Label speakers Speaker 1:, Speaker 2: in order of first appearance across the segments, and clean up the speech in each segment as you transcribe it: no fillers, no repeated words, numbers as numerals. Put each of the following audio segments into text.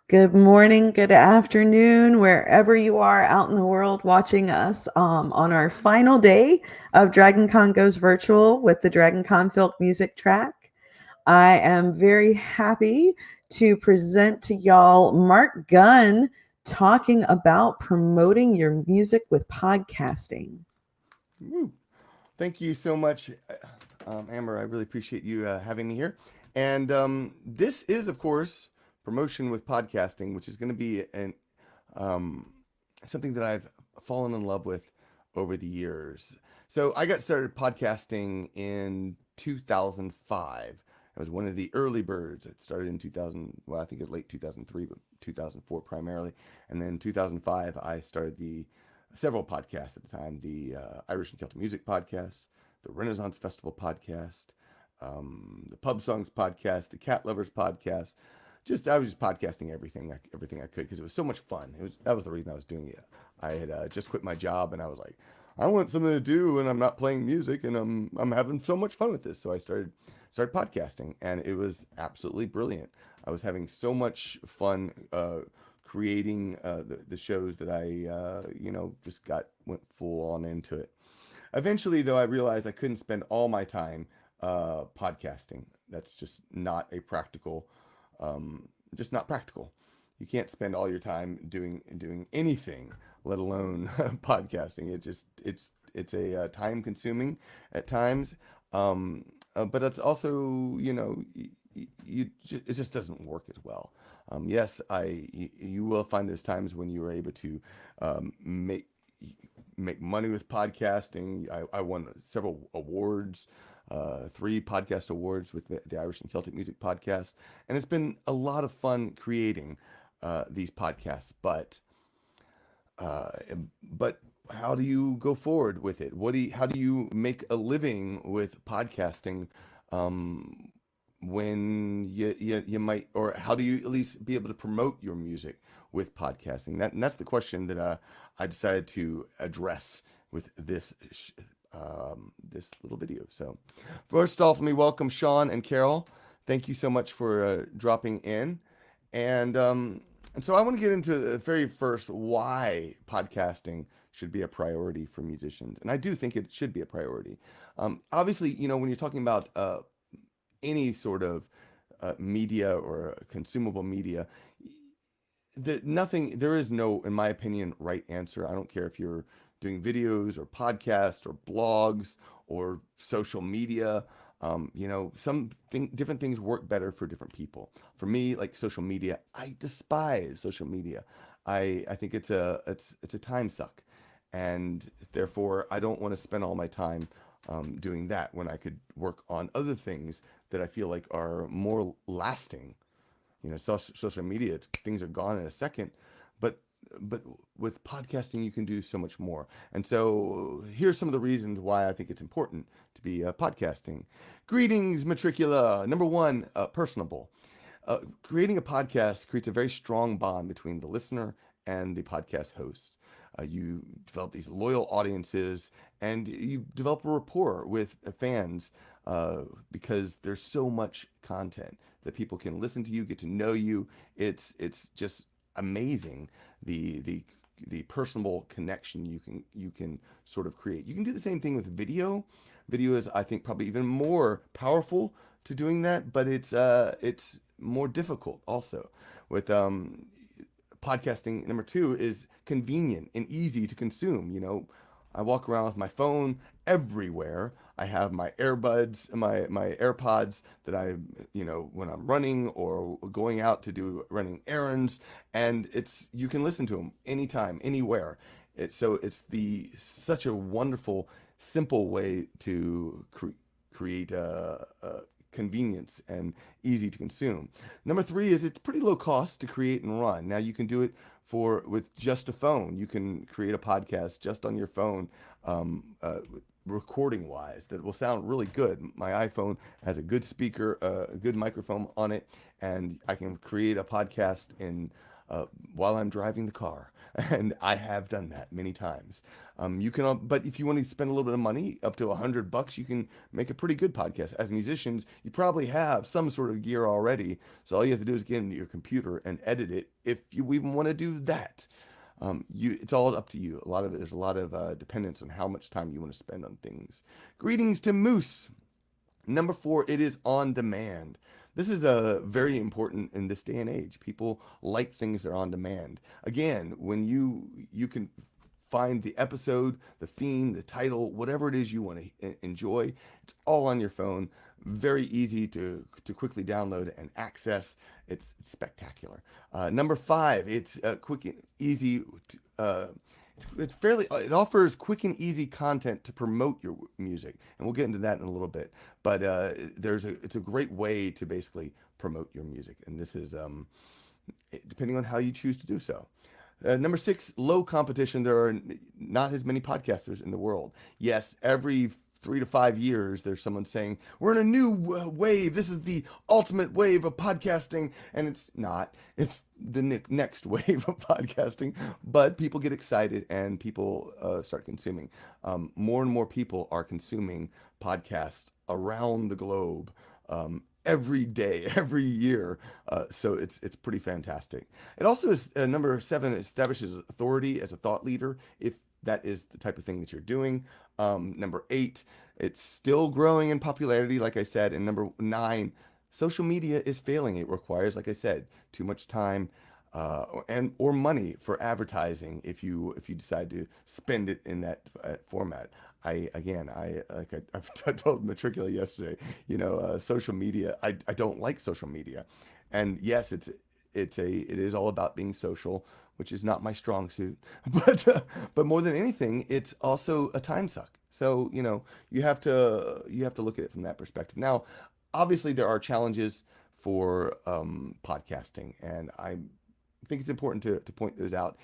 Speaker 1: Good morning, good afternoon, wherever you are out in the world watching us on our final day of DragonCon Goes Virtual with the DragonCon Filk music track. I am very happy to present to y'all Marc Gunn talking about promoting your music with podcasting.
Speaker 2: Woo. Thank you so much, Amber. I really appreciate you having me here. And this is, of course, promotion with podcasting, which is going to be um, something that I've fallen in love with over the years. So I got started podcasting in 2005. I was one of the early birds. It started in 2000. Well, I think it was late 2003, but 2004 primarily. And then 2005, I started the several podcasts at the time: the Irish and Celtic Music podcast, the Renaissance Festival podcast, the Pub Songs podcast, the Cat Lovers podcast. I was just podcasting everything I could because it was so much fun. That was the reason I was doing it. I had just quit my job and I was like, I want something to do and I'm not playing music and I'm having so much fun with this. So I started podcasting and it was absolutely brilliant. I was having so much fun creating the shows that I just went full on into it. Eventually, though, I realized I couldn't spend all my time podcasting. That's just not practical. You can't spend all your time doing anything, let alone podcasting. It's a time consuming at times, but it's also it just doesn't work as well. Yes, you will find those times when you are able to make money with podcasting. I won several awards, 3 podcast awards with the Irish and Celtic Music podcast, and it's been a lot of fun creating these podcasts. But how do you go forward with it? How do you make a living with podcasting? When you might, or how do you at least be able to promote your music with podcasting? That's the question that I decided to address with this little video. So first off, let me welcome Sean and Carol. Thank you so much for dropping in, and so I want to get into the very first why podcasting should be a priority for musicians, and I do think it should be a priority. Obviously, when you're talking about any sort of media or consumable media, there is no, in my opinion, right answer. I don't care if you're doing videos or podcasts or blogs or social media. Different things work better for different people. For me, like social media, I despise social media. I think it's a time suck, and therefore I don't want to spend all my time doing that when I could work on other things that I feel like are more lasting. Social media, things are gone in a second, but with podcasting you can do so much more. And so here's some of the reasons why I think it's important to be podcasting. Greetings, Matricula. Number one, personable. Creating a podcast creates a very strong bond between the listener and the podcast host. You develop these loyal audiences and you develop a rapport with fans because there's so much content that people can listen to you, get to know you. It's just amazing the personal connection you can sort of create. You can do the same thing with video. Video is, I think, probably even more powerful to doing that, but it's more difficult also. With podcasting, number two is convenient and easy to consume. I walk around with my phone everywhere. I have my earbuds, my AirPods that when I'm running or going out to do running errands, and you can listen to them anytime, anywhere. It's such a wonderful, simple way to create convenience and easy to consume. Number three is it's pretty low cost to create and run. Now you can do it with just a phone. You can create a podcast just on your phone, recording wise, that will sound really good. My iPhone has a good speaker, a good microphone on it, and I can create a podcast while I'm driving the car. and I have done that many times. You can, but if you want to spend a little bit of money, up to $100, you can make a pretty good podcast. As musicians, you probably have some sort of gear already, so all you have to do is get into your computer and edit it. If you even want to do that, it's all up to you. There's a lot of dependence on how much time you want to spend on things. Greetings to Moose. Number 4, it is on demand. This is very important in this day and age. People like things that are on demand. Again, when you can find the episode, the theme, the title, whatever it is you want to enjoy, it's all on your phone. Very easy to quickly download and access. It's spectacular. Number 5, it's quick and easy. It offers quick and easy content to promote your music, and we'll get into that in a little bit. But it's a great way to basically promote your music, and this is depending on how you choose to do so. Number 6, low competition. There are not as many podcasters in the world. Yes, every 3 to 5 years, there's someone saying, we're in a new wave. This is the ultimate wave of podcasting. And it's not. It's the next wave of podcasting. But people get excited and people start consuming. More and more people are consuming podcasts around the globe. Every day, every year, so it's pretty fantastic. It also is number 7, establishes authority as a thought leader, if that is the type of thing that you're doing. Number 8, it's still growing in popularity, like I said. And number 9, social media is failing. It requires, like I said, too much time or money for advertising if you decide to spend it in that format. I told Matricula yesterday, social media. I don't like social media, and yes, it is all about being social, which is not my strong suit. But more than anything, it's also a time suck. So you have to look at it from that perspective. Now, obviously, there are challenges for podcasting, and I think it's important to point those out.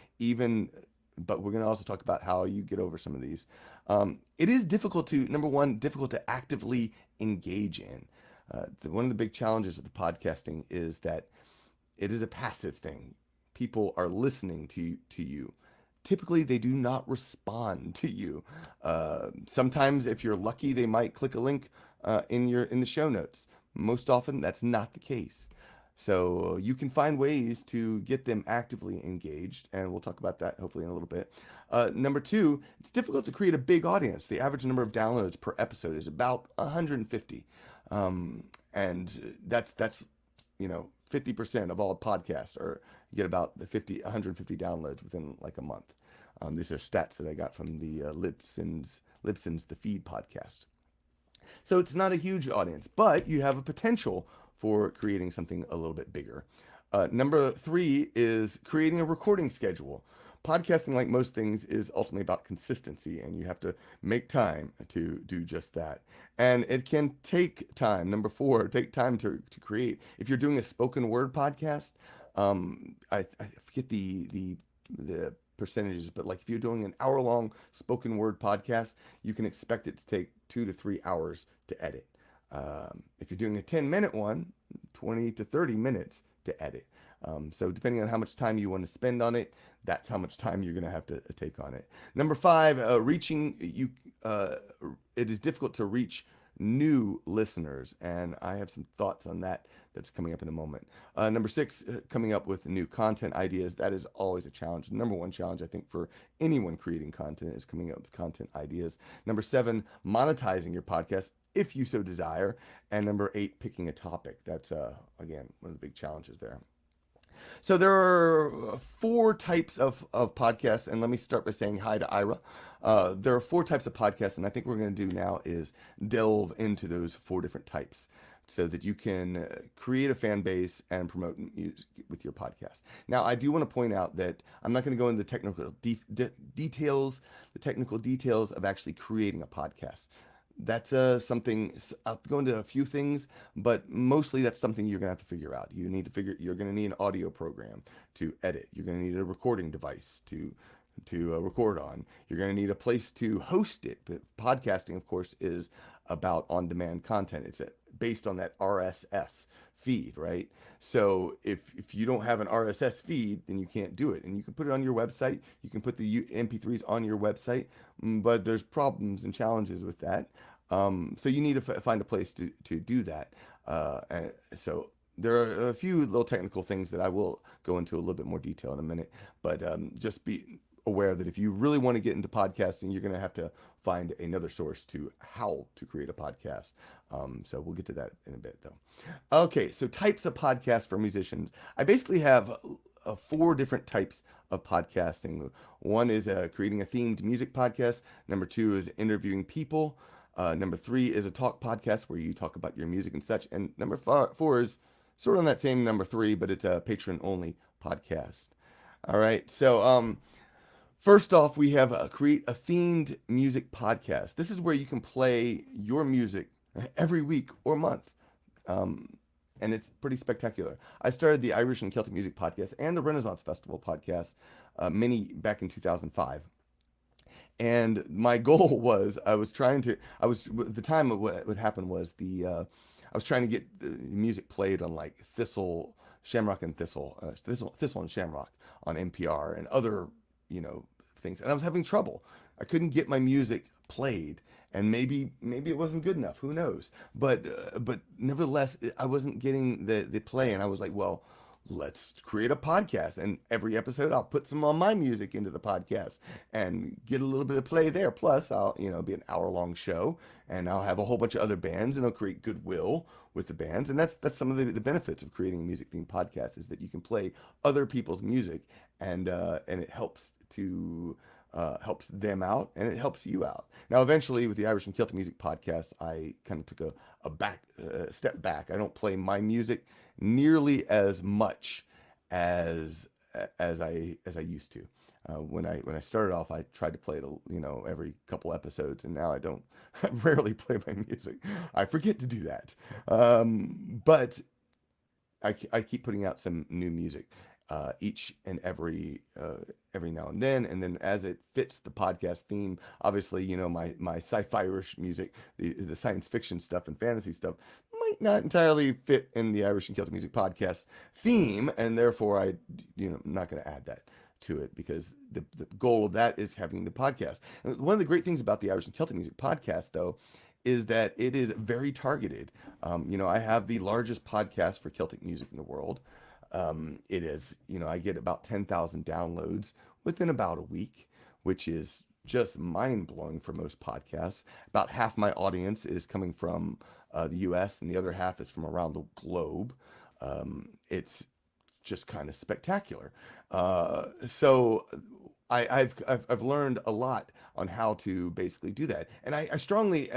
Speaker 2: But we're going to also talk about how you get over some of these. It is difficult to actively engage in. One of the big challenges of the podcasting is that it is a passive thing. People are listening to you. Typically, they do not respond to you. Sometimes, if you're lucky, they might click a link in the show notes. Most often, that's not the case. So you can find ways to get them actively engaged, and we'll talk about that hopefully in a little bit. Number 2, it's difficult to create a big audience. The average number of downloads per episode is about 150, and that's 50% of all podcasts, or you get about 150 downloads within like a month. These are stats that I got from the Libsyn's The Feed podcast. So it's not a huge audience, but you have a potential for creating something a little bit bigger. Number 3 is creating a recording schedule. Podcasting, like most things, is ultimately about consistency, and you have to make time to do just that. And it can take time. Number 4, take time to create. If you're doing a spoken word podcast, I forget the percentages, but like if you're doing an hour-long spoken word podcast, you can expect it to take 2 to 3 hours to edit. If you're doing a 10-minute one, 20 to 30 minutes to edit. So depending on how much time you want to spend on it, that's how much time you're going to have to take on it. Number 5, it is difficult to reach new listeners, and I have some thoughts on that's coming up in a moment. Number 6, coming up with new content ideas. That is always a challenge. Number 1 challenge, I think, for anyone creating content is coming up with content ideas. Number 7, monetizing your podcast, if you so desire. And number 8, picking a topic. That's, again, one of the big challenges there. So there are 4 types of podcasts, and let me start by saying hi to Ira. There are 4 types of podcasts, and I think what we're going to do now is delve into those 4 different types so that you can create a fan base and promote music with your podcast. Now, I do want to point out that I'm not going to go into the technical details of actually creating a podcast. That's something. I'll go into a few things, but mostly that's something you're gonna have to figure out. You're gonna need an audio program to edit. You're gonna need a recording device to record on. You're gonna need a place to host it. But podcasting, of course, is about on-demand content. It's based on that RSS feed, right? So if you don't have an RSS feed, then you can't do it. And you can put it on your website. You can put the MP3s on your website, but there's problems and challenges with that. So you need to find a place to do that. And so there are a few little technical things that I will go into a little bit more detail in a minute, but just be aware that if you really want to get into podcasting, you're going to have to find another source to how to create a podcast. So we'll get to that in a bit, though. Okay, so types of podcasts for musicians. I basically have four different types of podcasting. One is creating a themed music podcast. Number two is interviewing people. Number three is a talk podcast where you talk about your music and such. And number four is sort of on that same number three, but it's a patron only podcast. All right. So, first off, we have create a themed music podcast. This is where you can play your music every week or month. And it's pretty spectacular. I started the Irish and Celtic Music Podcast and the Renaissance Festival podcast many back in 2005. And my goal was the time of what would happen was I was trying to get the music played on like Shamrock and Thistle and Shamrock on NPR and other, things. And I was having trouble. I couldn't get my music played, and maybe it wasn't good enough. Who knows? But nevertheless, I wasn't getting the play, and I was like, well, let's create a podcast, and every episode I'll put some of my music into the podcast and get a little bit of play there. Plus I'll be an hour-long show, and I'll have a whole bunch of other bands, and I'll create goodwill with the bands. And that's some of the benefits of creating a music themed podcast, is that you can play other people's music, and it helps them out, and it helps you out. Now, eventually, with the Irish and Celtic Music Podcast, I kind of took a step back. I don't play my music nearly as much as I used to. When I started off, I tried to play it, every couple episodes, and now I don't. I rarely play my music. I forget to do that. But I keep putting out some new music each and every now and then as it fits the podcast theme. Obviously, my sci-fi-ish music, the science fiction stuff and fantasy stuff might not entirely fit in the Irish and Celtic Music Podcast theme, and therefore I'm not going to add that to it, because the goal of that is having the podcast. And one of the great things about the Irish and Celtic Music Podcast, though, is that it is very targeted. I have the largest podcast for Celtic music in the world. It is, I get about 10,000 downloads within about a week, which is just mind blowing for most podcasts. About half my audience is coming from the US, and the other half is from around the globe. It's just kind of spectacular. So I've learned a lot on how to basically do that, and I strongly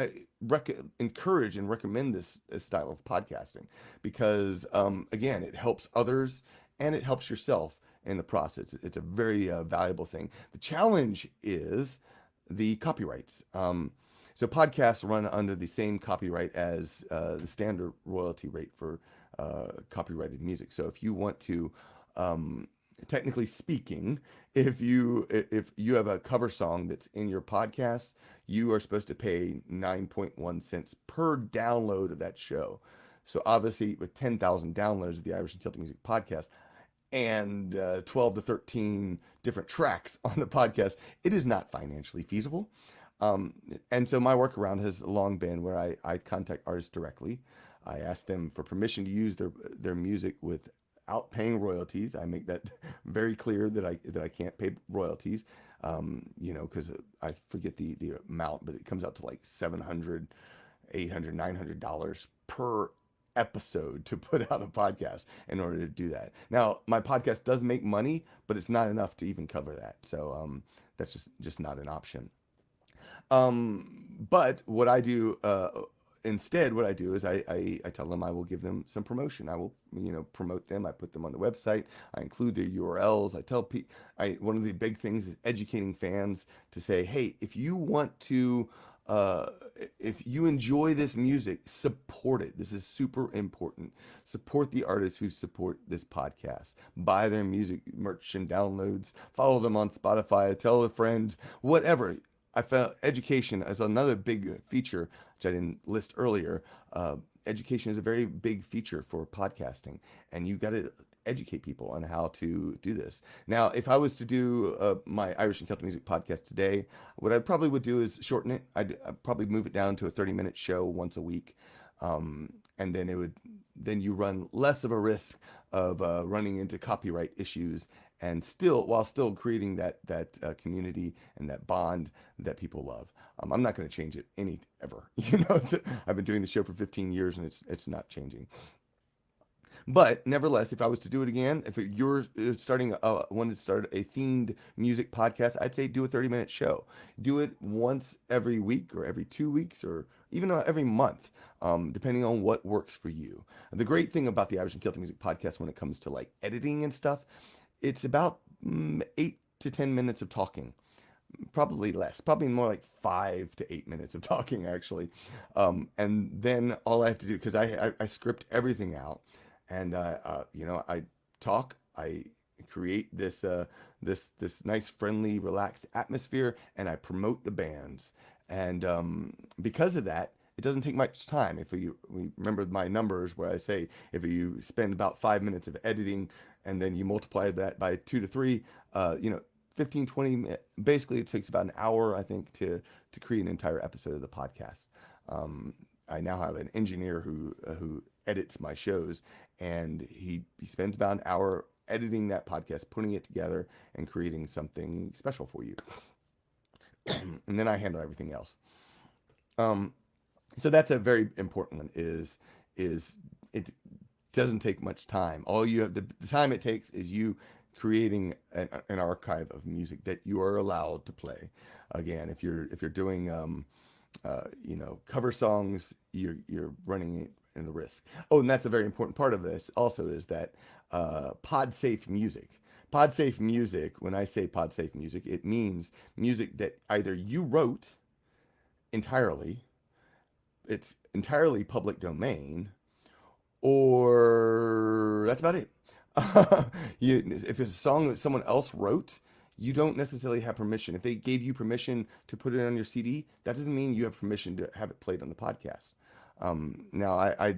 Speaker 2: encourage and recommend this style of podcasting, because again, it helps others and it helps yourself in the process. It's a very valuable thing. The challenge is the copyrights. So podcasts run under the same copyright as the standard royalty rate for copyrighted music. So if you want to, technically speaking, if you have a cover song that's in your podcast, you are supposed to pay 9.1 cents per download of that show. So obviously, with 10,000 downloads of the Irish and Celtic Music Podcast, and 12 to 13 different tracks on the podcast, it is not financially feasible. And so my workaround has long been where I contact artists directly. I ask them for permission to use their music without paying royalties. I make that very clear that I can't pay royalties, because I forget the amount, but it comes out to like $700, $800, $900 per episode to put out a podcast in order to do that. Now, my podcast does make money, but it's not enough to even cover that. So that's just not an option. But what I do instead, what I do is I tell them I will give them some promotion. I will promote them. I put them on the website. I include their URLs. I tell people. One of the big things is educating fans to say, hey, if you want to. If you enjoy this music, support it. This is super important. Support the artists who support this podcast. Buy their music, merch, and downloads. Follow them on Spotify. Tell a friend, whatever. I found education as another big feature, which I didn't list earlier. education is a very big feature for podcasting, and you got to educate people on how to do this. Now, if I was to do my Irish and Celtic music podcast today, what I probably would do is shorten it. I'd probably move it down to a 30-minute show once a week, and then then you run less of a risk of running into copyright issues, and while still creating that community and that bond that people love. I'm not going to change it ever. I've been doing the show for 15 years, and it's not changing. But nevertheless, if I was to do it again, if you're starting wanted to start a themed music podcast, I'd say do a 30-minute show. Do it once every week, or every 2 weeks, or even every month, depending on what works for you. The great thing about the Irish and Celtic Music Podcast, when it comes to like editing and stuff, it's about 8 to 10 minutes of talking. Probably less, probably more like 5 to 8 minutes of talking, actually. And then all I have to do, because I script everything out, and I talk, I create this nice, friendly, relaxed atmosphere, and I promote the bands. And because of that, it doesn't take much time. If we remember my numbers, where I say if you spend about 5 minutes of editing, and then you multiply that by 2 to 3, 15, 20 minutes, basically it takes about an hour, I think, to create an entire episode of the podcast. I now have an engineer who edits my shows, and he spends about an hour editing that podcast, putting it together, and creating something special for you. And then I handle everything else. So that's a very important one. Is it doesn't take much time. All you have, the time it takes, is you creating an archive of music that you are allowed to play. Again, if you're doing cover songs, you're running in the risk. Oh, and that's a very important part of this also, is that pod safe music. Pod safe music. When I say pod safe music, it means music that either you wrote entirely, it's entirely public domain, or that's about it. If it's a song that someone else wrote, you don't necessarily have permission. If they gave you permission to put it on your CD, that doesn't mean you have permission to have it played on the podcast. Now, I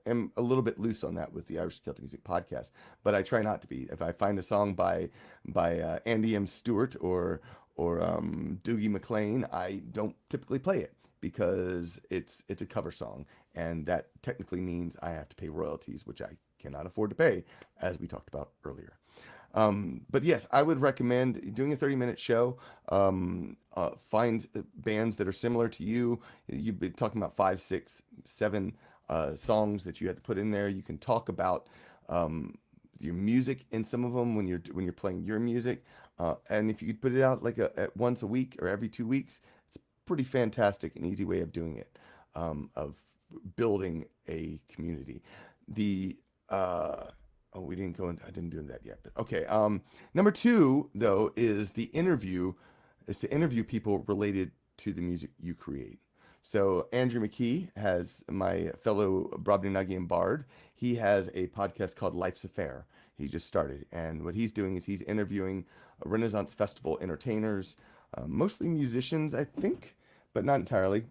Speaker 2: am a little bit loose on that with the Irish Celtic Music Podcast, but I try not to be. If I find a song by Andy M. Stewart or Doogie McLean, I don't typically play it, because it's a cover song, and that technically means I have to pay royalties, which I cannot afford to pay, as we talked about earlier. But yes, I would recommend doing a 30-minute show. Find bands that are similar to you. You've been talking about 5, 6, 7 songs that you had to put in there. You can talk about your music in some of them when you're playing your music. And if you could put it out like at once a week or every 2 weeks, it's pretty fantastic and easy way of doing it, of building a community. We didn't go in. I didn't do that yet. But okay. Number 2, though, is to interview people related to the music you create. So Andrew McKee, has my fellow Brobdingnagian bard. He has a podcast called Life's Affair. He just started, and what he's doing is he's interviewing Renaissance Festival entertainers, mostly musicians, I think, but not entirely.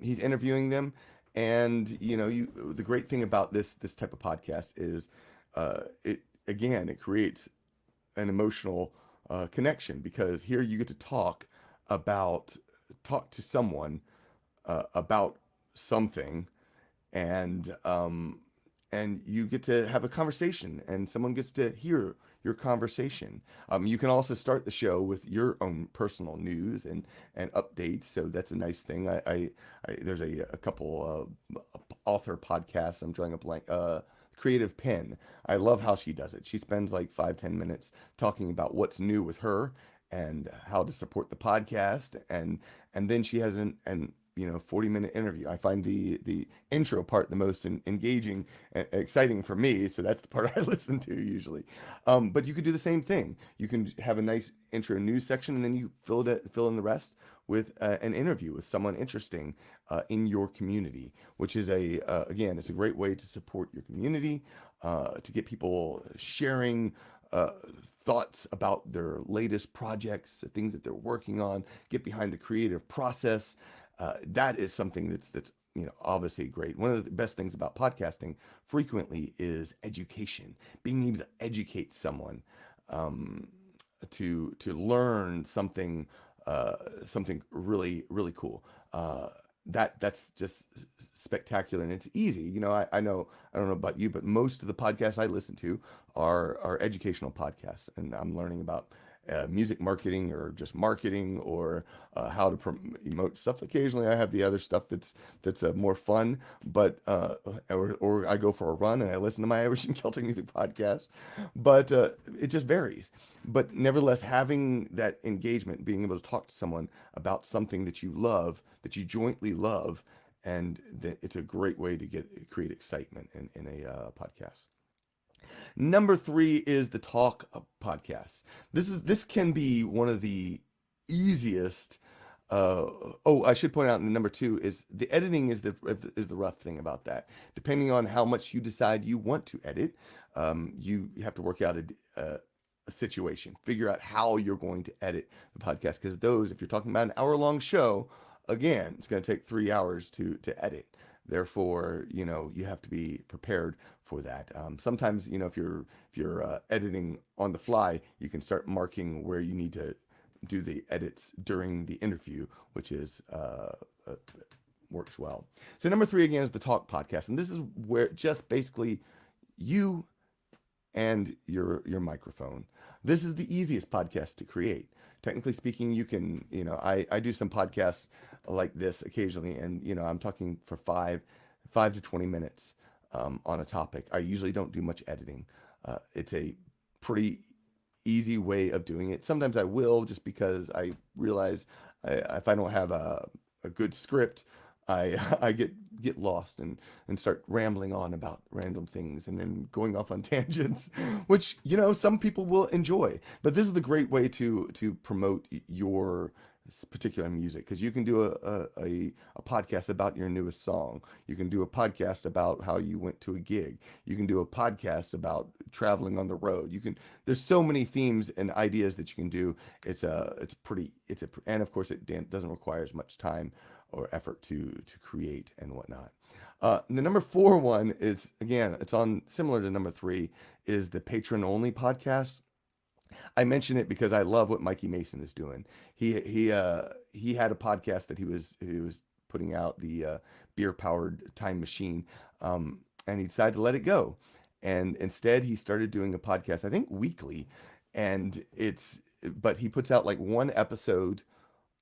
Speaker 2: He's interviewing them. And the great thing about this type of podcast is, it creates an emotional connection, because here you get to talk to someone about something, and you get to have a conversation, and someone gets to hear your conversation. You can also start the show with your own personal news and updates, so that's a nice thing. There's a couple author podcasts. I'm drawing a blank. Creative Pen. I love how she does it. She spends like 5-10 minutes talking about what's new with her and how to support the podcast, and then she has an 40-minute interview. I find the intro part the most engaging and exciting for me, so that's the part I listen to usually. But you could do the same thing. You can have a nice intro news section, and then you fill in the rest with an interview with someone interesting in your community, which is again, it's a great way to support your community, to get people sharing thoughts about their latest projects, things that they're working on, get behind the creative process. That is something that's obviously great. One of the best things about podcasting frequently is education, being able to educate someone, um, to learn something, something really cool. That's just spectacular, and it's easy. I know, I don't know about you, but most of the podcasts I listen to are educational podcasts, and I'm learning about music marketing, or just marketing, or how to promote stuff. Occasionally, I have the other stuff that's more fun, but or I go for a run and I listen to my Irish and Celtic music podcast. But it just varies. But nevertheless, having that engagement, being able to talk to someone about something that you love, that you jointly love, and that it's a great way to create excitement in a podcast. Number three is the talk podcast. This can be one of the easiest. I should point out, number two is the editing is the rough thing about that. Depending on how much you decide you want to edit, you have to work out a situation, figure out how you're going to edit the podcast. Because if you're talking about an hour-long show, again, it's going to take 3 hours to edit. Therefore, you have to be prepared for that. Sometimes, if you're editing on the fly, you can start marking where you need to do the edits during the interview, which is works well. So number three again is the talk podcast, and this is where just basically you and your microphone. This is the easiest podcast to create. Technically speaking, you can, I do some podcasts like this occasionally, and I'm talking for five to 20 minutes on a topic. I usually don't do much editing. It's a pretty easy way of doing it. Sometimes I will, just because I realize if I don't have a good script, I get lost and start rambling on about random things, and then going off on tangents, which some people will enjoy. But this is the great way to promote your particular music, because you can do a podcast about your newest song. You can do a podcast about how you went to a gig. You can do a podcast about traveling on the road. There's so many themes and ideas that you can do. And of course it doesn't require as much time or effort to create and whatnot. The number four one is, again, it's on similar to number three, is the patron only podcast. I mention it because I love what Mikey Mason is doing. He had a podcast that he was putting out, the beer powered time machine, and he decided to let it go, and instead he started doing a podcast, I think weekly, and but he puts out like one episode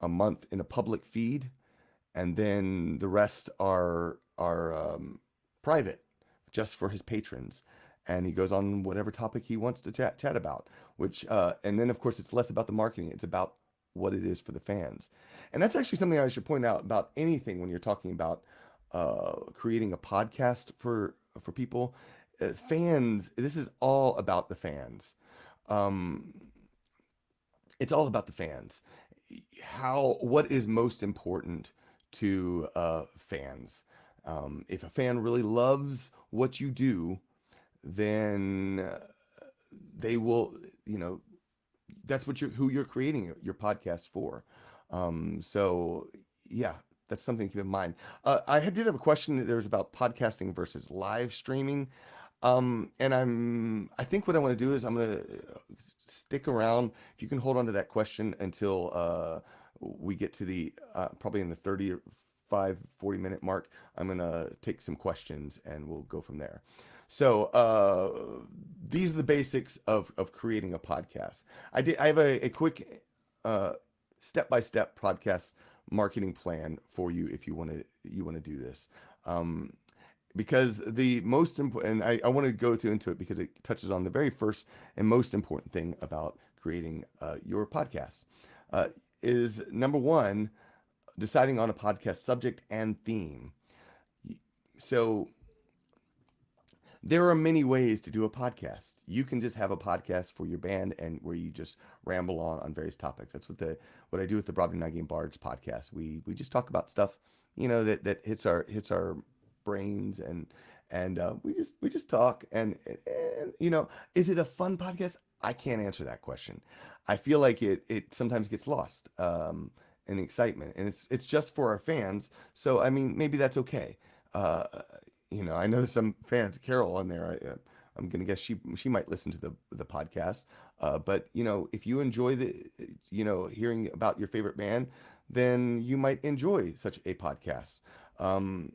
Speaker 2: a month in a public feed, and then the rest are private, just for his patrons. And he goes on whatever topic he wants to chat about, which and then of course it's less about the marketing; it's about what it is for the fans. And that's actually something I should point out about anything when you're talking about creating a podcast for people. Fans, this is all about the fans. Um, it's all about the fans. What is most important to fans? If a fan really loves what you do, then they will, that's who you're creating your podcast for. So yeah, that's something to keep in mind. Did have a question that there was about podcasting versus live streaming. And I think what I want to do is I'm going to stick around. If you can hold on to that question until we get to the probably in the 40-minute mark, I'm going to take some questions and we'll go from there. So these are the basics of creating a podcast. I have a quick step-by-step podcast marketing plan for you if you want to do this. Because the most important, and I want to go into it because it touches on the very first and most important thing about creating your podcast, is number one, deciding on a podcast subject and theme. So there are many ways to do a podcast. You can just have a podcast for your band and where you just ramble on various topics. That's what I do with the Broadway Night Game Bards podcast. We just talk about stuff, that hits our brains, and we just talk, and is it a fun podcast? I can't answer that question. I feel like it sometimes gets lost. and the excitement, and it's just for our fans. So I mean, maybe that's okay. Uh, I know there's some fans. Carol on there. I'm gonna guess she might listen to the podcast. But if you enjoy hearing about your favorite band, then you might enjoy such a podcast. Um,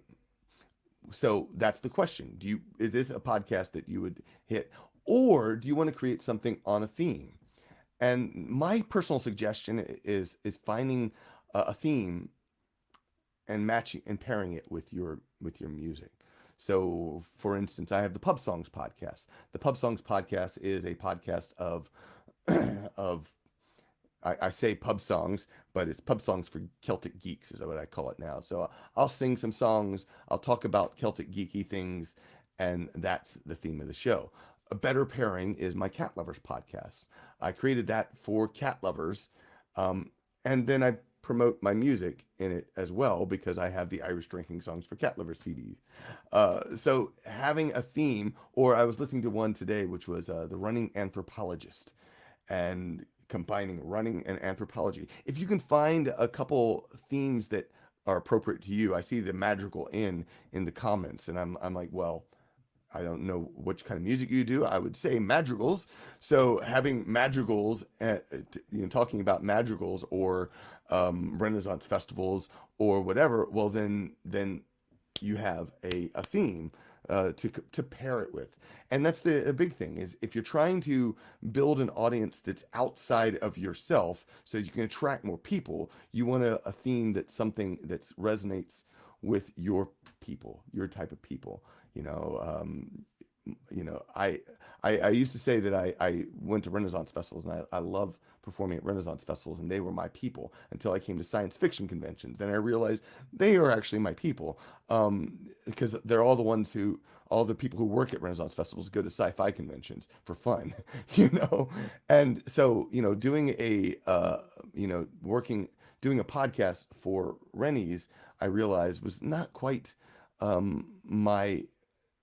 Speaker 2: so that's the question. Is this a podcast that you would hit, or do you want to create something on a theme? And my personal suggestion is finding a theme and matching and pairing it with your music. So, for instance, I have the Pub Songs podcast. The Pub Songs podcast is a podcast of of I say pub songs, but it's pub songs for Celtic geeks, is what I call it now. So I'll sing some songs, I'll talk about Celtic geeky things, and that's the theme of the show. A better pairing is my Cat Lovers podcast. I created that for cat lovers, and then I promote my music in it as well because I have the Irish Drinking Songs for Cat Lovers CD. So having a theme, or I was listening to one today, which was the Running Anthropologist, and combining running and anthropology. If you can find a couple themes that are appropriate to you, I see the madrigal in the comments, and I'm like, well, I don't know which kind of music you do. I would say madrigals. So having madrigals, talking about madrigals or Renaissance festivals or whatever, well, then you have a theme to pair it with. And that's the big thing is if you're trying to build an audience that's outside of yourself so you can attract more people, you want a theme that's something that resonates with your people, your type of people. I used to say that I went to Renaissance festivals and I love performing at Renaissance festivals and they were my people until I came to science fiction conventions. Then I realized they are actually my people because they're all the people who work at Renaissance festivals go to sci-fi conventions for fun, And so, doing doing a podcast for Rennies, I realized was not quite my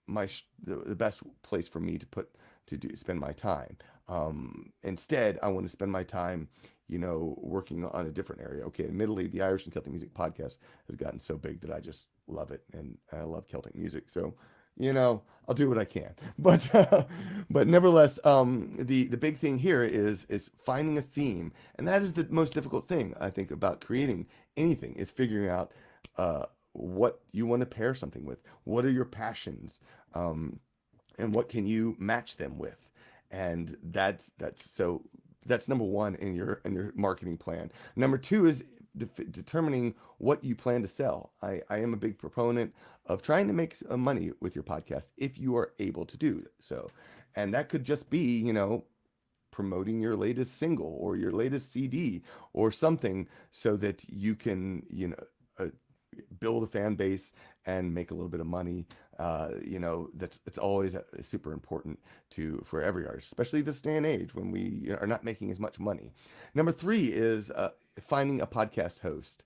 Speaker 2: the best place for me to spend my time. Instead, I want to spend my time, working on a different area. Okay, admittedly, the Irish and Celtic Music podcast has gotten so big that I just love it, and I love Celtic music. So, I'll do what I can. But but nevertheless, the big thing here is finding a theme, and that is the most difficult thing I think about creating anything is figuring out what you want to pair something with. What are your passions, and what can you match them with? And that's number one in your marketing plan. Number two is determining what you plan to sell. I am a big proponent of trying to make money with your podcast if you are able to do so, and that could just be promoting your latest single or your latest CD or something so that you can build a fan base and make a little bit of money. That's it's always super important for every artist, especially this day and age when we are not making as much money. Number three is finding a podcast host.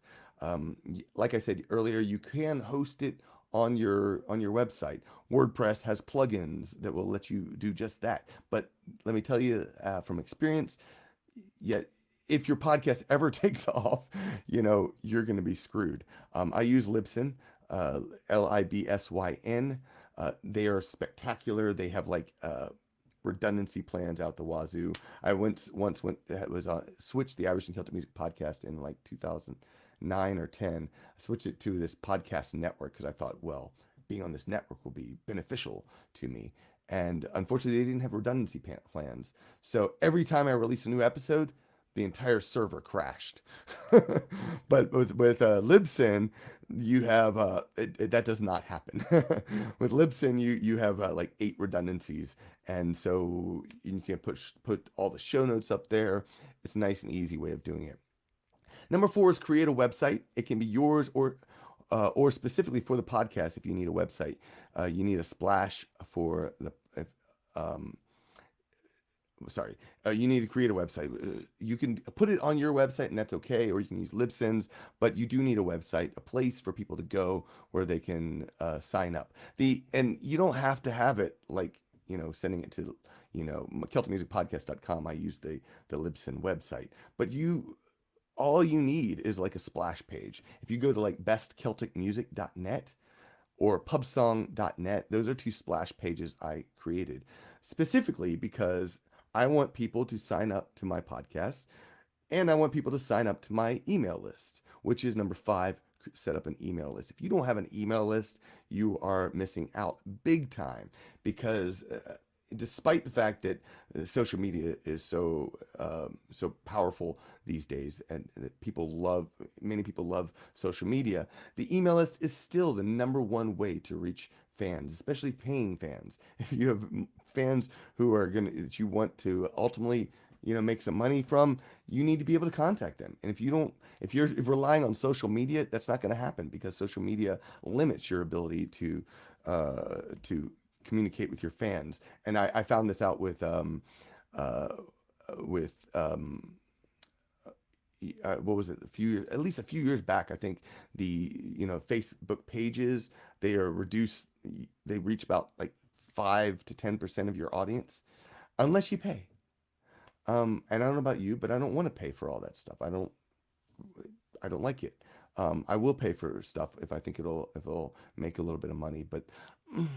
Speaker 2: Like I said earlier, you can host it on your website. WordPress has plugins that will let you do just that. But let me tell you from experience, yet if your podcast ever takes off, you're going to be screwed. I use Libsyn, Libsyn. They are spectacular. They have redundancy plans out the wazoo. I once switched the Irish and Celtic Music podcast in 2009 or 10. I switched it to this podcast network because I thought, well, being on this network will be beneficial to me. And unfortunately, they didn't have redundancy plans. So every time I release a new episode, the entire server crashed. But with Libsyn, you have that does not happen. With Libsyn, you have 8 redundancies, and so you can put all the show notes up there. It's a nice and easy way of doing it. Number 4 is create a website. It can be yours or specifically for the podcast. If you need a website, you need a splash for the. You need to create a website. You can put it on your website and that's okay, or you can use Libsyn's, but you do need a website, a place for people to go where they can sign up. And you don't have to have it sending it to, CelticMusicPodcast.com. I use the Libsyn website, but you all you need is like a splash page. If you go to like bestcelticmusic.net or pubsong.net, those are two splash pages I created specifically because I want people to sign up to my podcast and I want people to sign up to my email list, which is number 5, set up an email list. If you don't have an email list, you are missing out big time because despite the fact that social media is so powerful these days and that many people love social media, the email list is still the number one way to reach fans, especially paying fans. If you have fans who are gonna that you want to ultimately make some money from, you need to be able to contact them. And if you're relying on social media, that's not going to happen because social media limits your ability to communicate with your fans. And I found this out uh, with what was it, at least a few years back. I think the Facebook pages, they are reduced. They reach about like 5 to 10% of your audience unless you pay. And I don't know about you, but I don't want to pay for all that stuff. I don't like it. I will pay for stuff if I think it'll make a little bit of money, but mm,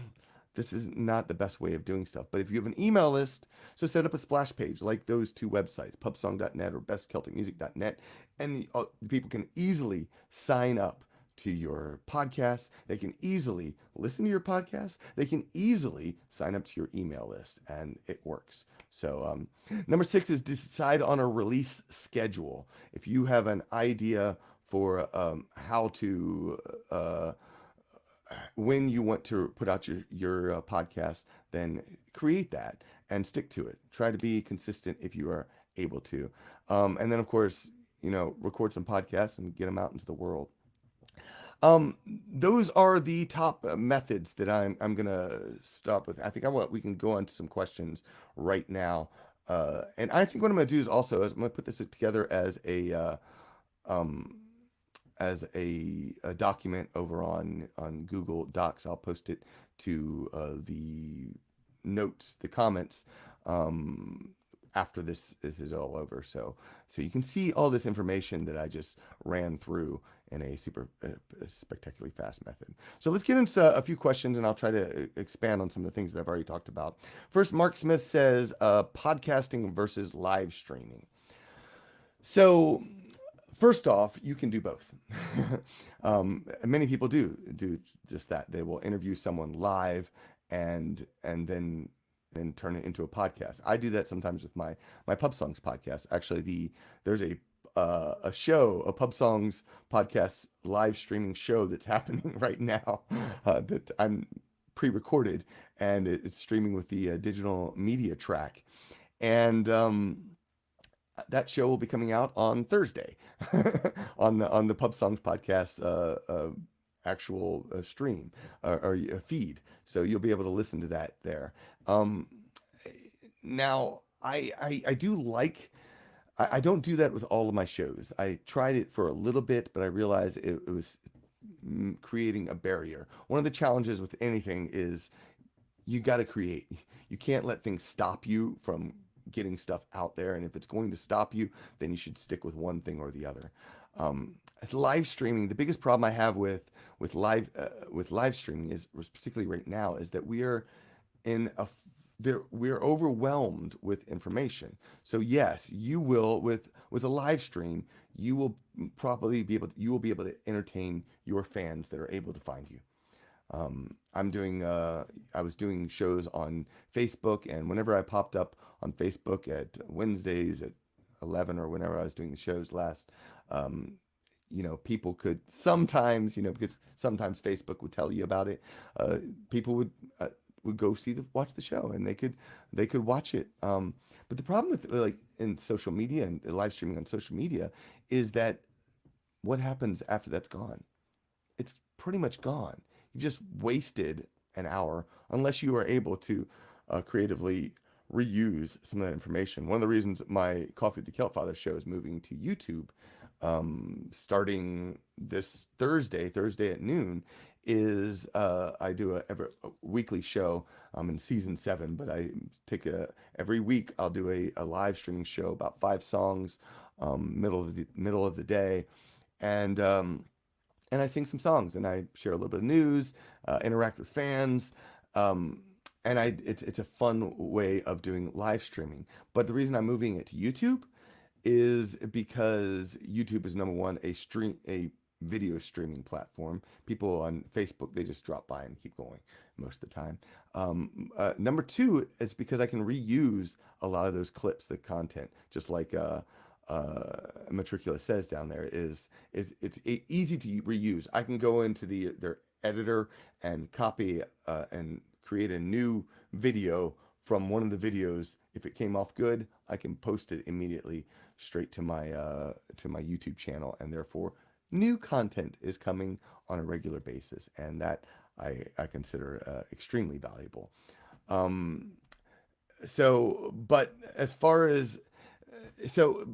Speaker 2: this is not the best way of doing stuff. But if you have an email list, so set up a splash page like those two websites, pubsong.net or bestcelticmusic.net, and people can easily sign up to your podcast. They can easily listen to your podcast. They can easily sign up to your email list, and it works. So number 6 is decide on a release schedule. If you have an idea for how to when you want to put out your podcast, then create that and stick to it. Try to be consistent if you are able to, and then of course record some podcasts and get them out into the world. Those are the top methods that I'm gonna stop with. I think we can go on to some questions right now. And I think what I'm gonna do is also I'm gonna put this together um, as a document over on Google Docs. I'll post it to the notes, the comments, um, after this is all over. So you can see all this information that I just ran through in a super spectacularly fast method. So let's get into a few questions, and I'll try to expand on some of the things that I've already talked about. First, Mark Smith says podcasting versus live streaming. So first off, you can do both. Many people do just that. They will interview someone live and then turn it into a podcast. I do that sometimes with my Pub Songs podcast. Actually, there's a show, a Pub Songs podcast live streaming show that's happening right now that I'm pre-recorded, and it's streaming with the digital media track, and that show will be coming out on Thursday on the Pub Songs podcast actual stream or feed. So you'll be able to listen to that there. Now, I do like. I don't do that with all of my shows. I tried it for a little bit, but I realized it was creating a barrier. One of the challenges with anything is you got to create. You can't let things stop you from getting stuff out there. And if it's going to stop you, then you should stick with one thing or the other. Live streaming, the biggest problem I have with live streaming is, particularly right now, is that we are in a we're overwhelmed with information. So yes, you will with a live stream, you will probably be able to entertain your fans that are able to find you. I was doing shows on Facebook, and whenever I popped up on Facebook at Wednesdays at 11 or whenever I was doing the shows last, people could sometimes, because sometimes Facebook would tell you about it. People would go watch the show, and they could watch it. But the problem with like in social media and live streaming on social media is that what happens after that's gone? It's pretty much gone. You've just wasted an hour unless you are able to creatively reuse some of that information. One of the reasons my Coffee with the Kelp Father show is moving to YouTube starting this Thursday at noon is I do a weekly show. I'm in season 7, but I take every week I'll do a live streaming show about 5 songs middle of the day, and and I sing some songs and I share a little bit of news, interact with fans. Um, and it's a fun way of doing live streaming. But the reason I'm moving it to YouTube is because YouTube is number one, a video streaming platform. People on Facebook, they just drop by and keep going most of the time. Number two, it's because I can reuse a lot of those clips, the content, just like Matricula says down there, is it's easy to reuse. I can go into their editor and copy and create a new video from one of the videos. If it came off good, I can post it immediately straight to my YouTube channel, and therefore new content is coming on a regular basis, and that I consider extremely valuable. Um, but as far as so,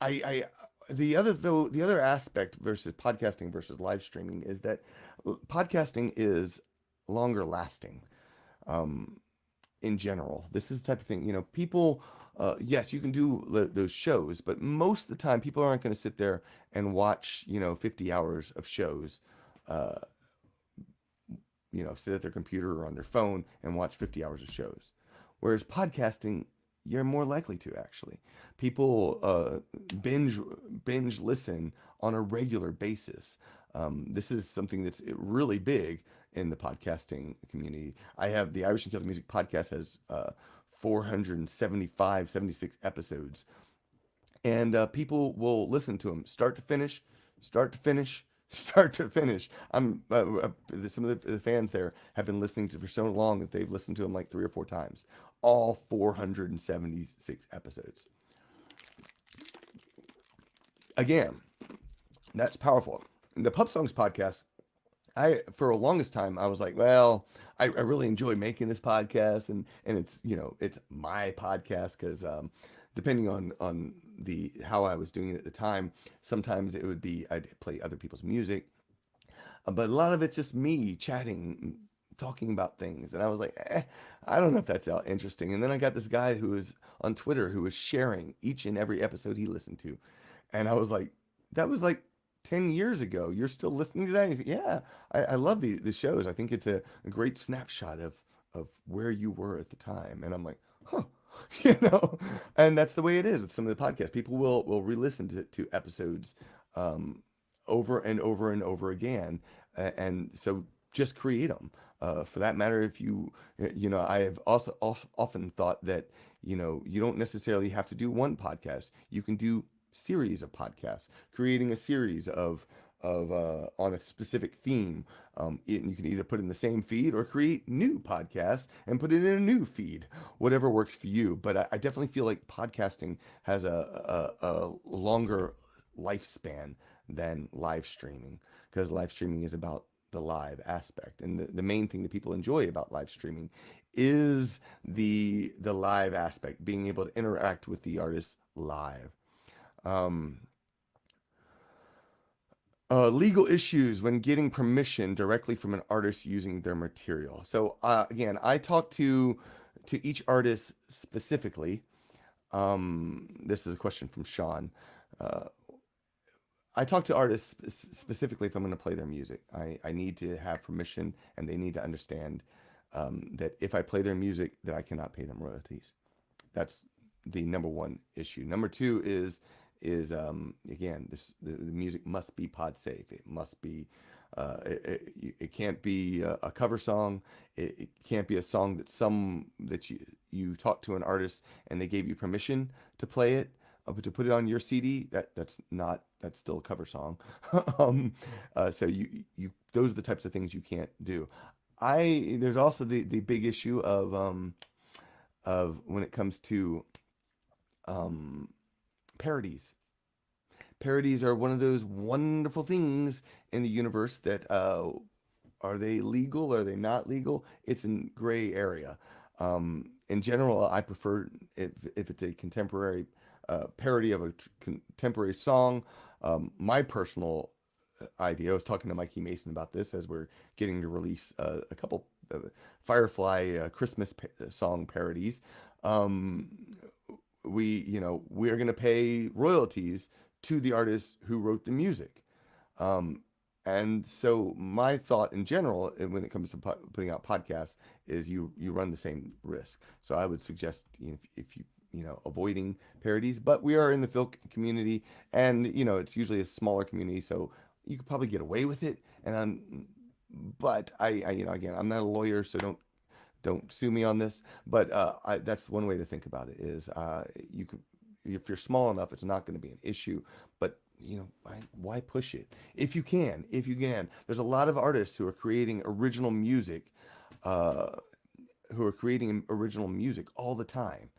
Speaker 2: I the other aspect versus podcasting versus live streaming is that podcasting is longer lasting. Um, in general. This is the type of thing, people, yes, you can do those shows, but most of the time people aren't going to sit there and watch, 50 hours of shows, uh, sit at their computer or on their phone and watch 50 hours of shows. Whereas podcasting, you're more likely to actually. People binge listen on a regular basis. This is something that's really big in the podcasting community. I have the Irish and Celtic Music podcast has 475, 76 episodes, and people will listen to them start to finish, start to finish, start to finish. Some of the fans there have been listening to for so long that they've listened to them like 3 or 4 times, all 476 episodes. Again, that's powerful. The Pub Songs podcast, I for the longest time I was like, well, I really enjoy making this podcast, and it's it's my podcast because depending on the how I was doing it at the time, sometimes it would be I'd play other people's music, but a lot of it's just me chatting, talking about things, and I was like, I don't know if that's interesting. And then I got this guy who was on Twitter who was sharing each and every episode he listened to, and I was like, that was like 10 years ago. You're still listening to that? And he's like, yeah, I love the shows. I think it's a great snapshot of where you were at the time. And I'm like, huh, and that's the way it is with some of the podcasts. People will re-listen to episodes over and over and over again. And so just create them. For that matter, if I have also often thought that, you don't necessarily have to do one podcast. You can do series of podcasts, creating a series of on a specific theme. You can either put in the same feed or create new podcasts and put it in a new feed, whatever works for you. But I definitely feel like podcasting has a longer lifespan than live streaming, because live streaming is about the live aspect, and the main thing that people enjoy about live streaming is the live aspect, being able to interact with the artist live. um, Legal issues when getting permission directly from an artist using their material. So again, I talk to each artist specifically. This is a question from Sean. Uh, I talk to artists specifically if I'm going to play their music. I need to have permission, and they need to understand that if I play their music, that I cannot pay them royalties. That's the number one issue. Number two is again, the music must be pod safe. It must be it can't be a cover song. It can't be a song that you talked to an artist and they gave you permission to play it, but to put it on your CD, that's still a cover song. So you those are the types of things you can't do. There's also the big issue of when it comes to um, parodies. Parodies are one of those wonderful things in the universe that are they legal? Are they not legal? It's in gray area. In general, I prefer if it's a contemporary parody of a contemporary song. My personal idea, I was talking to Mikey Mason about this as we're getting to release a couple Firefly Christmas song parodies. Um, we're going to pay royalties to the artist who wrote the music. Um, and so my thought in general, when it comes to putting out podcasts, is you run the same risk. So I would suggest, if you avoiding parodies, but we are in the film community, and it's usually a smaller community, so you could probably get away with it. But I again, I'm not a lawyer, so don't sue me on this. But that's one way to think about it is you could, if you're small enough, it's not going to be an issue. But why push it if you can? If you can, there's a lot of artists who are creating original music, uh, all the time,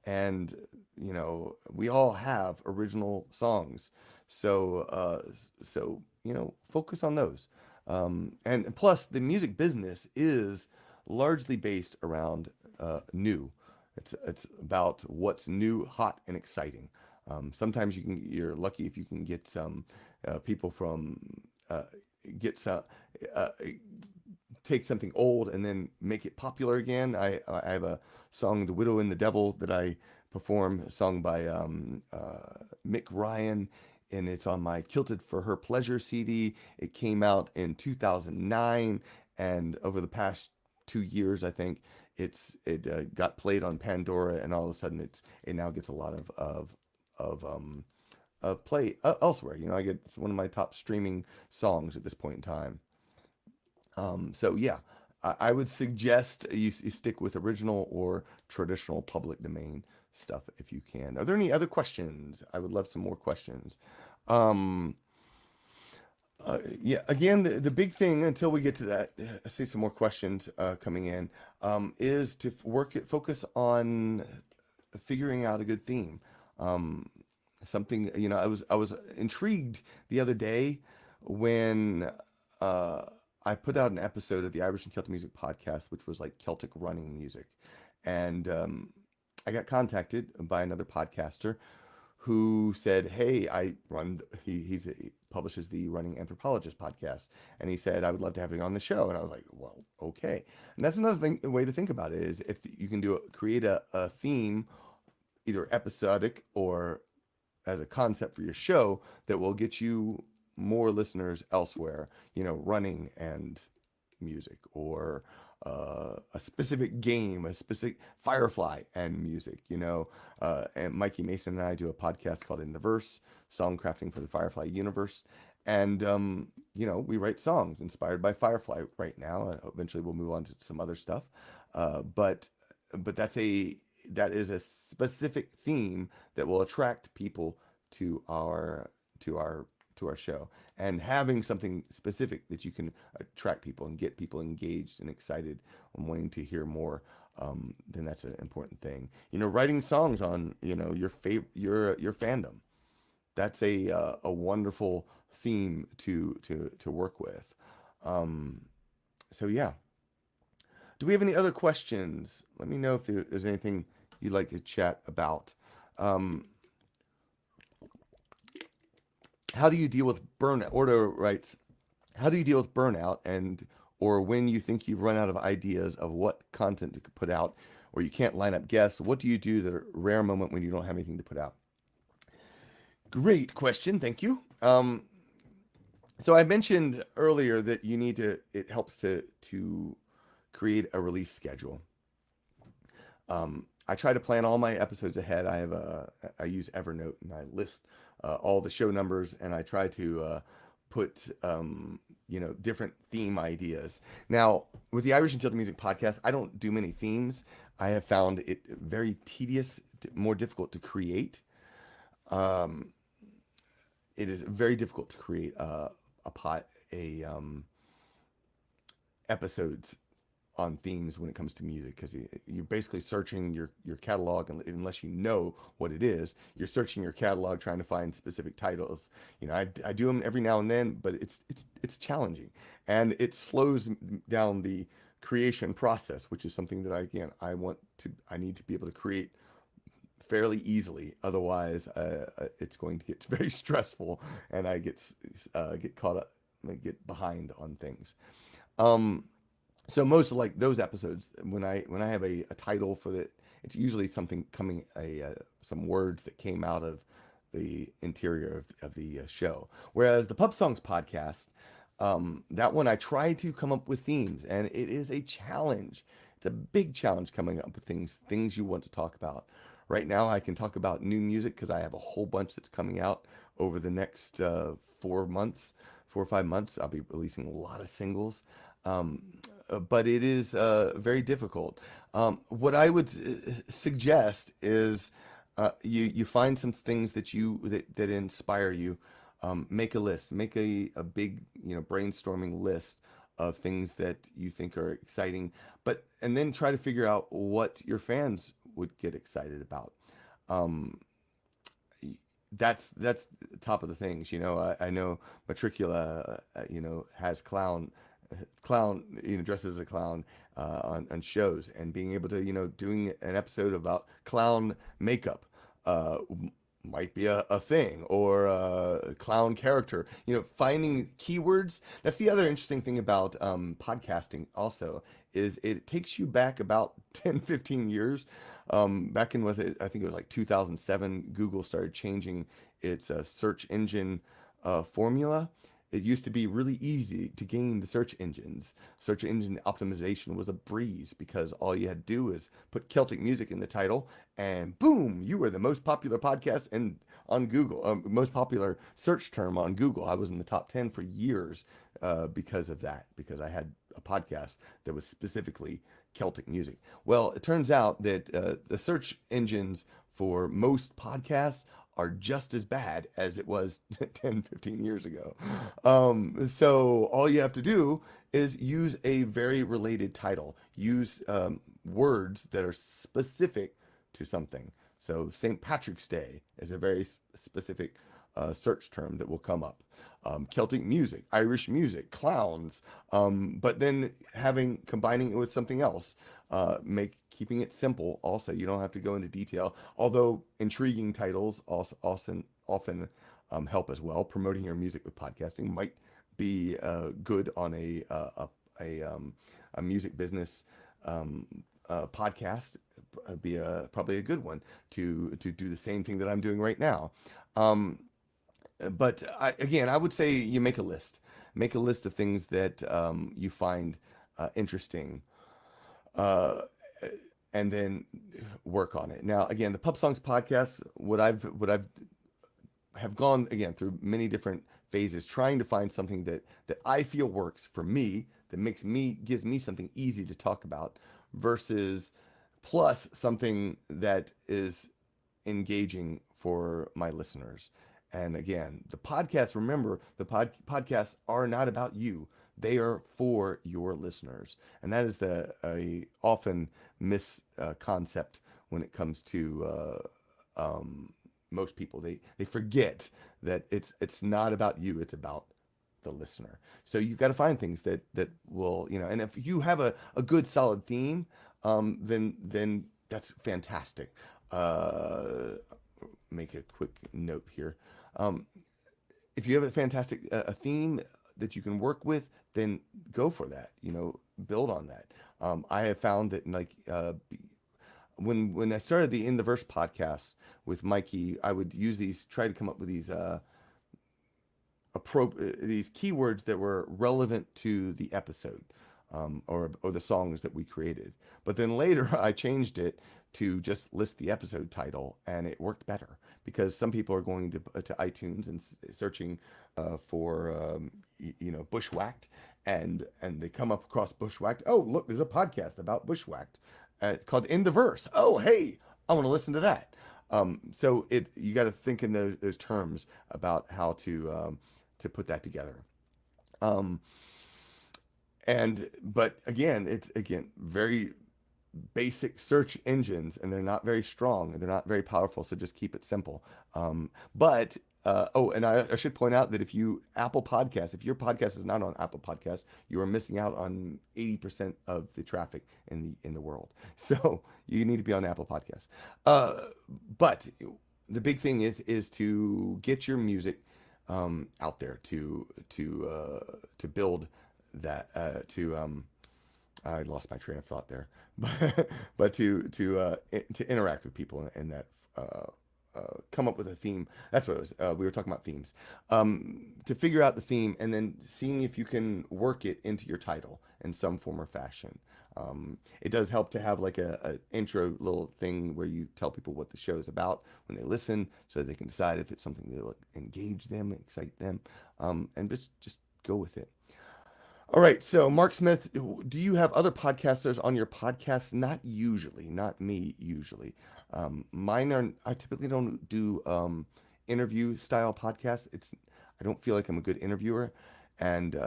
Speaker 2: and we all have original songs. So focus on those. And plus, the music business is largely based around new. It's about what's new, hot, and exciting. Sometimes you're lucky if you can get some people from uh, get some uh, take something old and then make it popular again. I have a song, "The Widow and the Devil," that I perform, sung by Mick Ryan, and it's on my Kilted for Her Pleasure CD. It came out in 2009, and over the past 2 years, I think it got played on Pandora, and all of a sudden it now gets a lot of play elsewhere. It's one of my top streaming songs at this point in time. So yeah, I would suggest you stick with original or traditional public domain stuff if you can. Are there any other questions? I would love some more questions. Um, yeah, again, the big thing until we get to that, I see some more questions coming in, is to focus on figuring out a good theme. Um, Something, I was intrigued the other day when uh, I put out an episode of the Irish and Celtic Music podcast, which was like Celtic running music, and I got contacted by another podcaster who said, "Hey, I run." He publishes the Running Anthropologist podcast, and he said I would love to have you on the show. And I was like, "Well, okay." And that's another thing, a way to think about it is if you can create a theme, either episodic or as a concept for your show that will get you more listeners elsewhere, running and music, or a specific game, a specific Firefly and music, and Mikey Mason and I do a podcast called In the Verse, song crafting for the Firefly universe. And, we write songs inspired by Firefly right now. Eventually we'll move on to some other stuff. But that is a specific theme that will attract people to our show, and having something specific that you can attract people and get people engaged and excited and wanting to hear more, then that's an important thing. Writing songs on your favorite your fandom, that's a wonderful theme to work with. So yeah, do we have any other questions? Let me know if there's anything you'd like to chat about. Um, how do you deal with burnout? Order writes, how do you deal with burnout, and or when you think you've run out of ideas of what content to put out, or you can't line up guests? What do you do the rare moment when you don't have anything to put out? Great question. Thank you. So I mentioned earlier that it helps to create a release schedule. I try to plan all my episodes ahead. I use Evernote, and I list all the show numbers, and I try to put different theme ideas. Now, with the Irish and Celtic Music podcast, I don't do many themes. I have found it very tedious, more difficult to create. Um, it is very difficult to create episodes on themes when it comes to music, because you're basically searching your catalog, and unless you know what it is, you're searching your catalog trying to find specific titles. I do them every now and then, but it's challenging, and it slows down the creation process, which is something that I need to be able to create fairly easily. Otherwise, it's going to get very stressful, and I get caught up, I get behind on things. So most of like those episodes, when I have a title for it, It's usually something coming some words that came out of the interior of the show. Whereas the Pub Songs podcast, that one I try to come up with themes, and it is a challenge. It's a big challenge coming up with things you want to talk about. Right now, I can talk about new music because I have a whole bunch that's coming out over the next 4 months, 4 or 5 months. I'll be releasing a lot of singles, um, but it is very difficult. What I would suggest is you find some things that inspire you. Make a list. Make a big brainstorming list of things that you think are exciting, and then try to figure out what your fans would get excited about. Um, that's the top of the things. I know Matricula, has clown, dresses as a clown on shows, and being able to, doing an episode about clown makeup uh, might be a thing, or a clown character. Finding keywords. That's the other interesting thing about podcasting also, is it takes you back about 10, 15 years. Back in, I think it was like 2007, Google started changing its search engine formula. It used to be really easy to gain the search engines. Search engine optimization was a breeze because all you had to do is put Celtic music in the title, and boom, you were the most popular podcast on Google, most popular search term on Google. I was in the top 10 for years because of that, because I had a podcast that was specifically Celtic music. Well, it turns out that the search engines for most podcasts are just as bad as it was 10, 15 years ago. So all you have to do is use a very related title. Use words that are specific to something. So St. Patrick's Day is a very specific search term that will come up. Celtic music, Irish music, clowns, but then combining it with something else, keeping it simple. Also, you don't have to go into detail, although intriguing titles also often help as well. Promoting your music with podcasting might be good on a music business podcast. Be probably a good one to do the same thing that I'm doing right now. But I would say you make a list. Make a list of things that you find interesting, uh, and then work on it. Now, again, the Pub Songs podcast, what I've have gone again through many different phases, trying to find something that I feel works for me, that gives me something easy to talk about, versus plus something that is engaging for my listeners. And again, the podcast, remember, the podcasts are not about you. They are for your listeners. And that is a often misconcept when it comes to most people. They forget that it's not about you, it's about the listener. So you've got to find things that will, and if you have a good solid theme, then that's fantastic. Make a quick note here. If you have a fantastic a theme that you can work with, then go for that. Build on that. I have found that, like, when I started the In the Verse podcast with Mikey, I would try to come up with these keywords that were relevant to the episode, or the songs that we created. But then later I changed it to just list the episode title, and it worked better because some people are going to iTunes and searching for Bushwhacked, and they come up across Bushwhacked. Oh, look, there's a podcast about Bushwhacked called In the Verse. Oh, hey, I want to listen to that. So you got to think in those terms about how to put that together. But again, it's very basic search engines, and they're not very strong, and they're not very powerful, so just keep it simple. But and I should point out that if your podcast is not on Apple Podcasts, you are missing out on 80% of the traffic in the world. So you need to be on Apple Podcasts. But the big thing is to get your music out there, to build that, I lost my train of thought there, but to interact with people and that come up with a theme. That's what it was. We were talking about themes. To figure out the theme and then seeing if you can work it into your title in some form or fashion. It does help to have like a intro little thing where you tell people what the show is about when they listen, so that they can decide if it's something that will engage them, excite them, and just go with it. All right, so Mark Smith, do you have other podcasters on your podcast? Not usually, not me usually. Mine are. I typically don't do interview style podcasts. I don't feel like I'm a good interviewer, and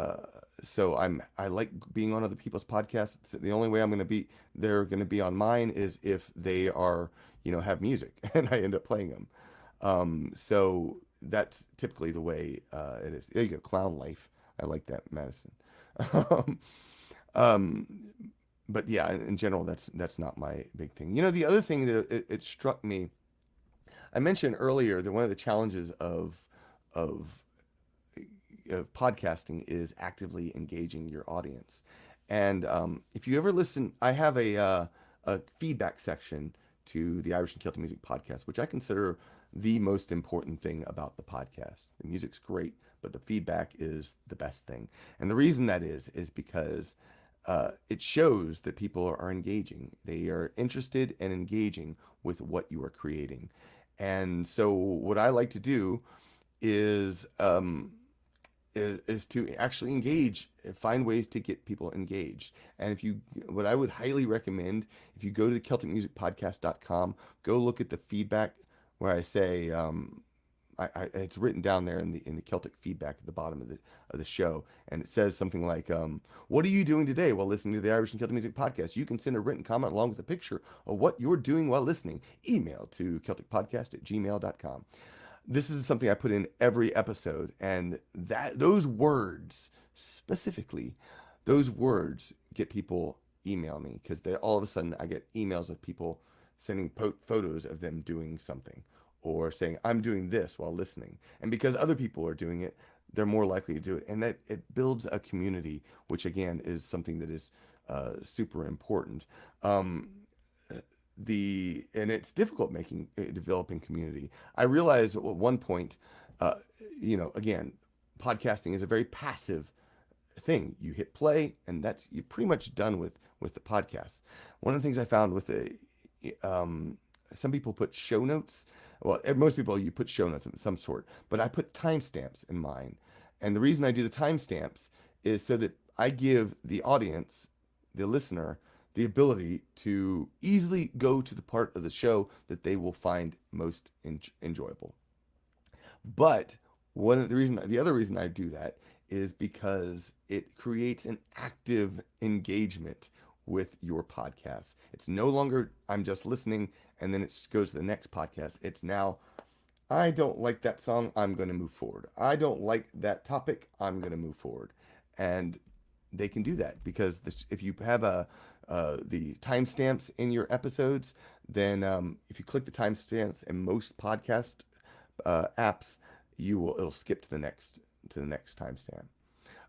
Speaker 2: so I like being on other people's podcasts. The only way they're gonna be on mine is if they are, have music, and I end up playing them. So that's typically the way it is. There you go, Clown Life. I like that, Madison. um, um, but yeah, in general, that's not my big thing. The other thing that it struck me, I mentioned earlier that one of the challenges of of podcasting is actively engaging your audience. And if you ever listen, I have a feedback section to the Irish and Celtic Music podcast, which I consider the most important thing about the podcast. The music's great, but the feedback is the best thing. And the reason that is because it shows that people are engaging. They are interested and engaging with what you are creating. And so what I like to do is to actually engage, find ways to get people engaged. And what I would highly recommend, if you go to the CelticMusicPodcast.com, go look at the feedback where I say, it's written down there in the Celtic feedback at the bottom of the show, and it says something like, "What are you doing today while listening to the Irish and Celtic Music Podcast? You can send a written comment along with a picture of what you're doing while listening. Email to CelticPodcast@gmail.com." This is something I put in every episode, and those words specifically, those words get people email me, because they all of a sudden I get emails of people sending photos of them doing something or saying I'm doing this while listening, and because other people are doing it, they're more likely to do it, and that it builds a community, which again is something that is super important. Um, and it's difficult developing community. I realized at one point, uh, again, podcasting is a very passive thing. You hit play, and you're pretty much done with the podcast. One of the things I found with some people put show notes. Well, most people, you put show notes of some sort, but I put timestamps in mine. And the reason I do the timestamps is so that I give the audience, the listener, the ability to easily go to the part of the show that they will find most enjoyable. But the other reason I do that is because it creates an active engagement with your podcast. It's no longer I'm just listening and then it goes to the next podcast. It's now, I don't like that song, I'm going to move forward. I don't like that topic, I'm going to move forward. And they can do that because if you have the timestamps in your episodes, then if you click the timestamps in most podcast apps, it'll skip to the next timestamp.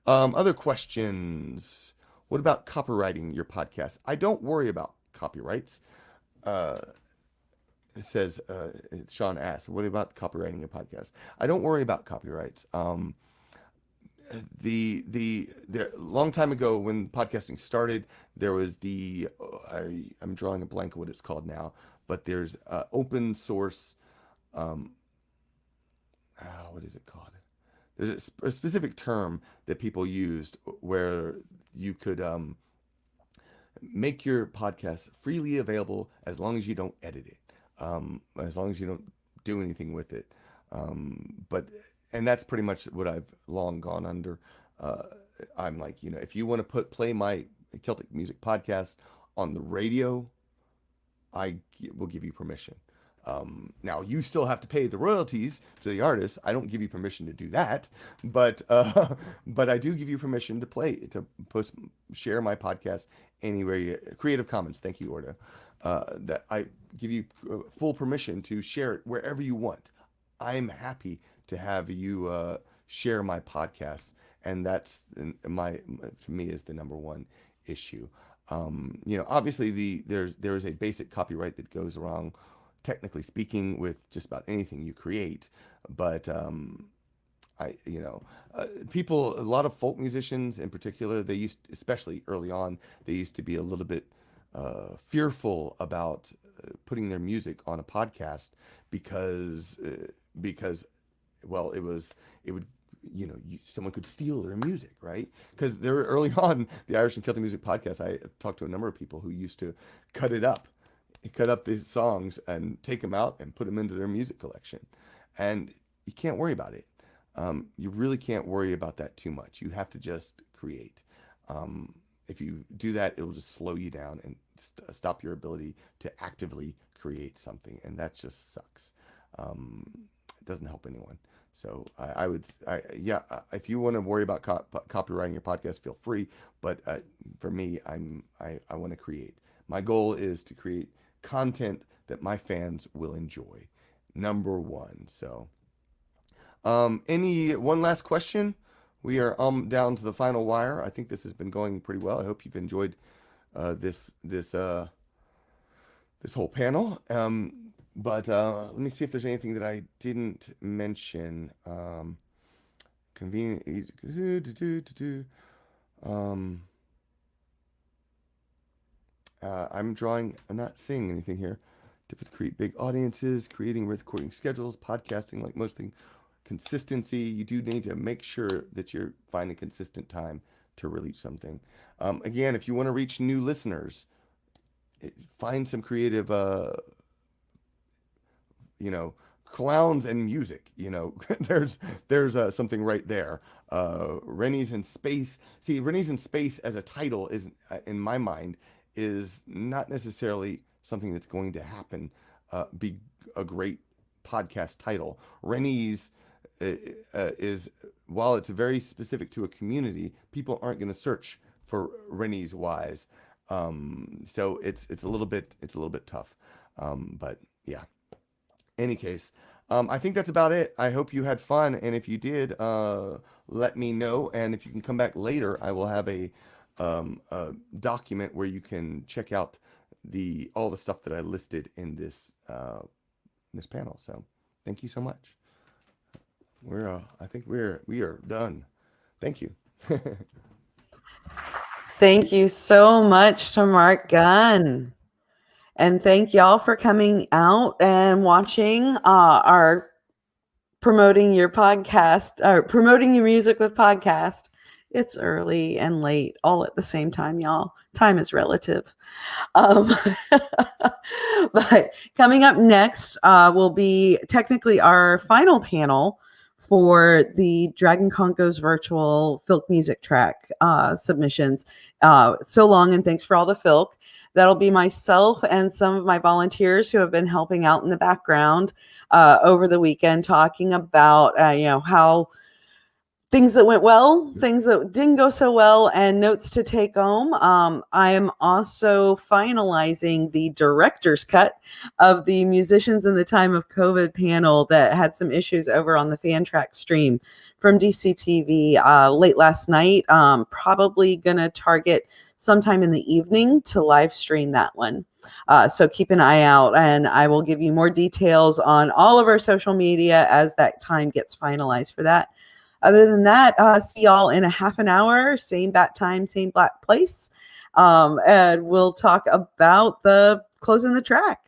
Speaker 2: Other questions. What about copywriting your podcast? I don't worry about copyrights. Uh, it says Sean asks, "What about copywriting your podcast?" I don't worry about copyrights. The long time ago when podcasting started, there was I'm drawing a blank of what it's called now, but there's open source. Um, what is it called? There's a specific term that people used where you could make your podcast freely available as long as you don't edit it, as long as you don't do anything with it. But and that's pretty much what I've long gone under. Uh, I'm like, if you want to play my Celtic music podcast on the radio, will give you permission. Now you still have to pay the royalties to the artist. I don't give you permission to do that, but but I do give you permission share my podcast anywhere. Creative Commons, thank you, Orda. That I give you full permission to share it wherever you want. I'm happy to have you share my podcast, and that's to me is the number one issue. Obviously there is a basic copyright that goes along, technically speaking, with just about anything you create. But I, you know, people, a lot of folk musicians in particular, they used, especially early on, they used to be a little bit fearful about putting their music on a podcast because because well, it would, someone could steal their music, right? Because there early on, the Irish and Celtic Music podcast, I talked to a number of people who used to cut it up, cut up these songs and take them out and put them into their music collection, and you can't worry about it. You really can't worry about that too much. You have to just create. If you do that, it will just slow you down and stop your ability to actively create something, and that just sucks. It doesn't help anyone. So yeah, if you want to worry about copywriting your podcast, feel free. But for me, I want to create. My goal is to create content that my fans will enjoy. Number one. So, any one last question? We are down to the final wire. I think this has been going pretty well. I hope you've enjoyed this whole panel. But let me see if there's anything that I didn't mention. Convenient, easy. I'm not seeing anything here. Difficult to create big audiences, creating recording schedules, podcasting, like most things. Consistency. You do need to make sure that you're finding consistent time to release something. Again, if you want to reach new listeners, find some creative, clowns and music. There's something right there. Rennie's in Space. See, Rennie's in Space as a title is, in my mind, is not necessarily something that's going to happen. Be a great podcast title. Rennie's is, while it's very specific to a community, people aren't going to search for Rennie's Wise. So it's a little bit tough. But yeah. Any case, I think that's about it. I hope you had fun, and if you did, let me know. And if you can come back later, I will have a document where you can check out all the stuff that I listed in this panel. So thank you so much. I think we are done. Thank you.
Speaker 1: Thank you so much to Marc Gunn. And thank y'all for coming out and watching our promoting your podcast, or promoting your music with podcast. It's early and late all at the same time, y'all. Time is relative. But coming up next will be technically our final panel for the Dragon Con Goes virtual Filk music track submissions. So long, and thanks for all the Filk. That'll be myself and some of my volunteers who have been helping out in the background over the weekend, talking about how things that went well, things that didn't go so well, and notes to take home. I am also finalizing the director's cut of the Musicians in the Time of COVID panel that had some issues over on the fan track stream from DCTV late last night. Probably going to target sometime in the evening to live stream that one. So keep an eye out, and I will give you more details on all of our social media as that time gets finalized for that. Other than that, see y'all in a half an hour, same bat time, same black place. And we'll talk about the closing the track.